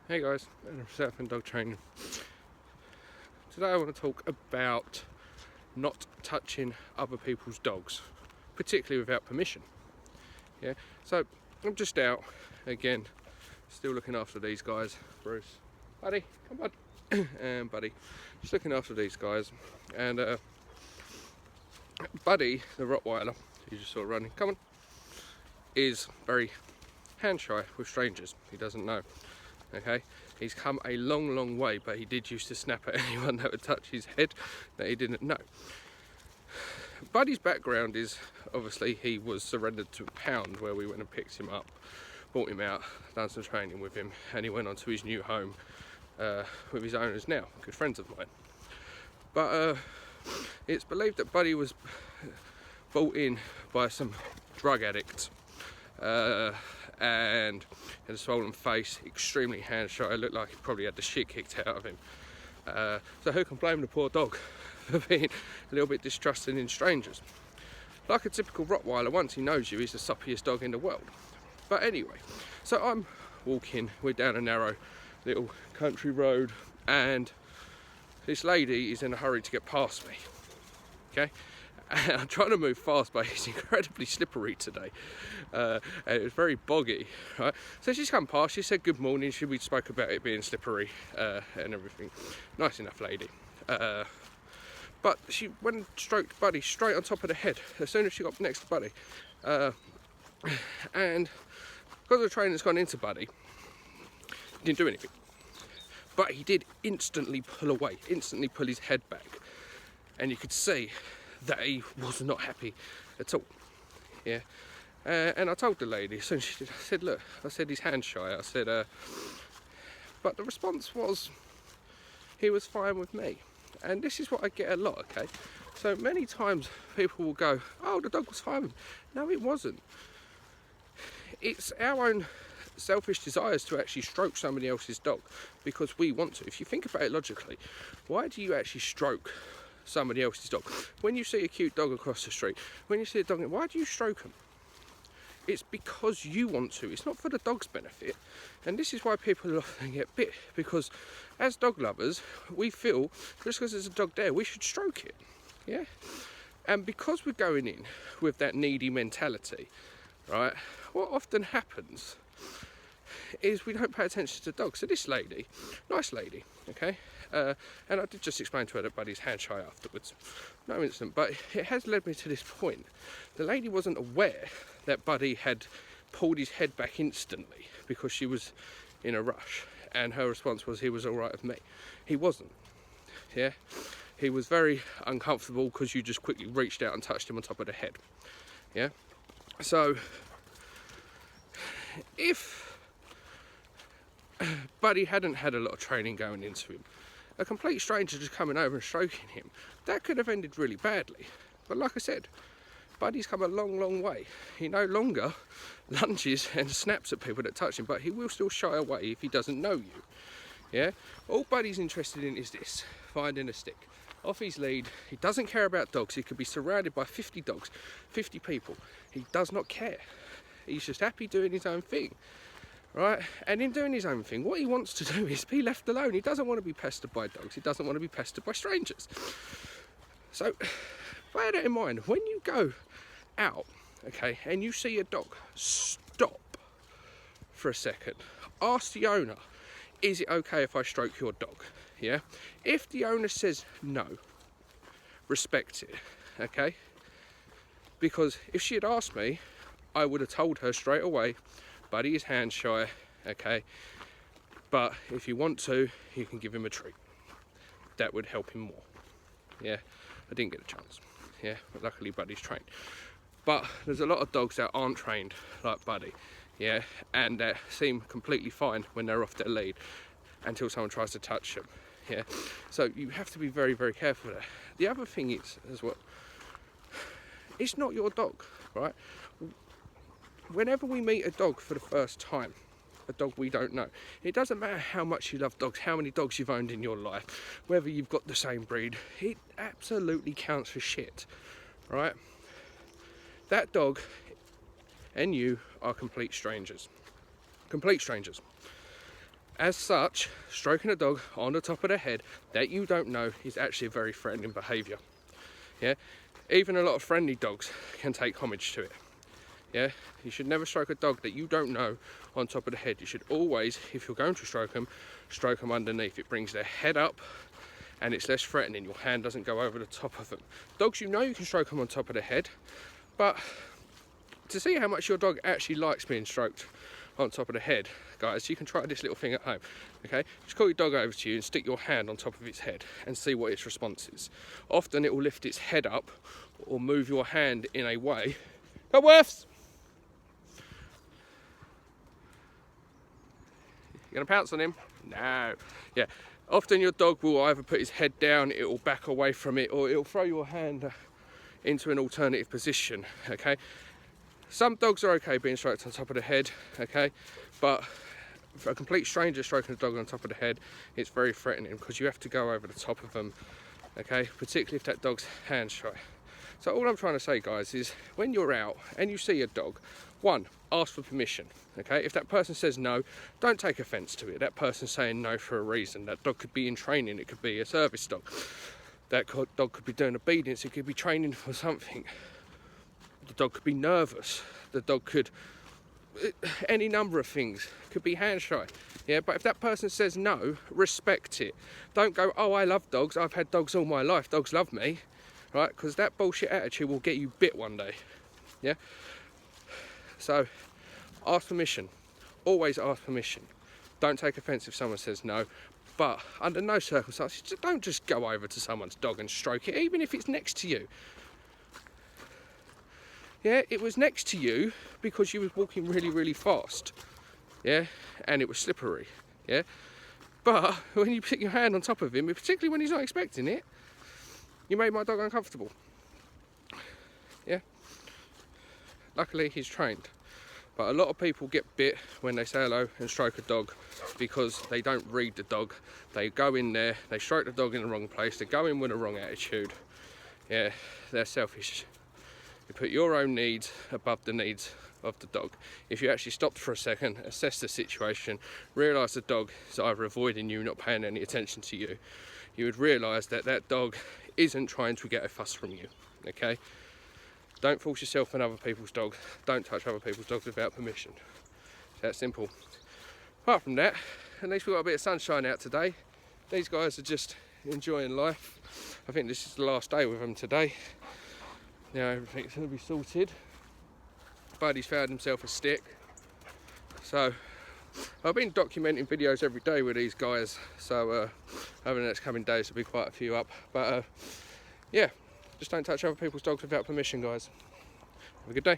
Hey guys, I'm Southend Dog Training. Today I want to talk about not touching other people's dogs, particularly without permission. Yeah, so I'm just out again, still looking after these guys. Bruce, buddy, come on, and buddy, just looking after these guys, and Buddy, the Rottweiler, who you just saw running, come on, is very hand shy with strangers. He doesn't know. Okay, he's come a long way, but he did used to snap at anyone that would touch his head that he didn't know. Buddy's background is obviously he was surrendered to a pound where we went and picked him up, brought him out, done some training with him, and he went on to his new home with his owners now, good friends of mine. But it's believed that Buddy was brought in by some drug addicts and had a swollen face, extremely hand shy, looked like he probably had the shit kicked out of him. So who can blame the poor dog for being a little bit distrusting in strangers? Like a typical Rottweiler, once he knows you, he's the soppiest dog in the world. But anyway, so I'm walking, we're down a narrow little country road, and this lady is in a hurry to get past me. Okay? And I'm trying to move fast, but it's incredibly slippery today. And it was very boggy, right? So she's come past, she said good morning, we spoke about it being slippery and everything. Nice enough lady. But she went and stroked Buddy straight on top of the head as soon as she got next to Buddy. And because the train has gone into Buddy, he didn't do anything. But he did instantly pull away, instantly pull his head back. And you could see that he was not happy at all. Yeah, and I told the lady, so she did, I said, look, I said he's hand shy. I said, but the response was he was fine with me, and this is what I get a lot. Okay, so many times people will go, oh, the dog was fine with me. No, it wasn't. It's our own selfish desires to actually stroke somebody else's dog because we want to. If you think about it logically, why do you actually stroke somebody else's dog? When you see a cute dog across the street, when you see a dog, why do you stroke them? It's because you want to. It's not for the dog's benefit. And this is why people often get bit, because as dog lovers, we feel just because there's a dog there, we should stroke it. Yeah? And because we're going in with that needy mentality, right, what often happens is we don't pay attention to dogs. So this lady, nice lady, okay, and I did just explain to her that Buddy's hand shy afterwards, no incident, but it has led me to this point. The lady wasn't aware that Buddy had pulled his head back instantly because she was in a rush, and her response was he was all right with me. He wasn't. Yeah, he was very uncomfortable because you just quickly reached out and touched him on top of the head. Yeah, so if Buddy hadn't had a lot of training going into him, a complete stranger just coming over and stroking him, that could have ended really badly. But like I said, Buddy's come a long way. He no longer lunges and snaps at people that touch him, but he will still shy away if he doesn't know you. Yeah? All Buddy's interested in is this, finding a stick. Off his lead, he doesn't care about dogs. He could be surrounded by 50 dogs, 50 people. He does not care. He's just happy doing his own thing. Right, and in doing his own thing, what he wants to do is be left alone. He doesn't want to be pestered by dogs. He doesn't want to be pestered by strangers. So bear that in mind. When you go out, okay, and you see a dog, stop for a second. Ask the owner, is it okay if I stroke your dog? Yeah. If the owner says no, respect it, okay? Because if she had asked me, I would have told her straight away, Buddy is hand shy, okay, but if you want to, you can give him a treat. That would help him more. Yeah, I didn't get a chance. Yeah, but luckily Buddy's trained. But there's a lot of dogs that aren't trained like Buddy, yeah, and that seem completely fine when they're off their lead until someone tries to touch them. Yeah, so you have to be very careful there. The other thing is as well, it's not your dog, right? Whenever we meet a dog for the first time, a dog we don't know, it doesn't matter how much you love dogs, how many dogs you've owned in your life, whether you've got the same breed, it absolutely counts for shit, right? That dog and you are complete strangers. As such, stroking a dog on the top of the head that you don't know is actually a very threatening behaviour. Yeah, even a lot of friendly dogs can take homage to it. Yeah, you should never stroke a dog that you don't know on top of the head. You should always, if you're going to stroke them underneath. It brings their head up and it's less threatening. Your hand doesn't go over the top of them. Dogs, you know, you can stroke them on top of the head, but to see how much your dog actually likes being stroked on top of the head, guys, you can try this little thing at home. Okay, just call your dog over to you and stick your hand on top of its head and see what its response is. Often it will lift its head up or move your hand in a way. Go Worths! You gonna pounce on him? No. Yeah, often your dog will either put his head down, it will back away from it, or it'll throw your hand into an alternative position. Okay, some dogs are okay being stroked on top of the head, okay, but for a complete stranger stroking a dog on top of the head, it's very threatening because you have to go over the top of them, okay, particularly if that dog's hand shy. So all I'm trying to say, guys, is when you're out and you see a dog, one, ask for permission, okay? If that person says no, don't take offence to it. That person's saying no for a reason. That dog could be in training, it could be a service dog. That dog could be doing obedience, it could be training for something. The dog could be nervous, the dog could, any number of things, could be hand shy. Yeah, but if that person says no, respect it. Don't go, oh, I love dogs, I've had dogs all my life, dogs love me, right? Because that bullshit attitude will get you bit one day. Yeah, so ask permission, always ask permission. Don't take offence if someone says no, but under no circumstances, don't just go over to someone's dog and stroke it, even if it's next to you. Yeah, it was next to you because you was walking really, really fast. Yeah, and it was slippery. Yeah, but when you put your hand on top of him, particularly when he's not expecting it, you made my dog uncomfortable. Yeah, luckily he's trained. But a lot of people get bit when they say hello and stroke a dog because they don't read the dog. They go in there, they stroke the dog in the wrong place, they go in with the wrong attitude. Yeah, they're selfish. You put your own needs above the needs of the dog. If you actually stopped for a second, assess the situation, realise the dog is either avoiding you, not paying any attention to you, you would realise that that dog isn't trying to get a fuss from you, okay? Don't force yourself on other people's dogs. Don't touch other people's dogs without permission. It's that simple. Apart from that, at least we've got a bit of sunshine out today. These guys are just enjoying life. I think this is the last day with them today. Now everything's going to be sorted. Buddy's found himself a stick. So I've been documenting videos every day with these guys. So over the next coming days there'll be quite a few up. But yeah, just don't touch other people's dogs without permission, guys. Have a good day.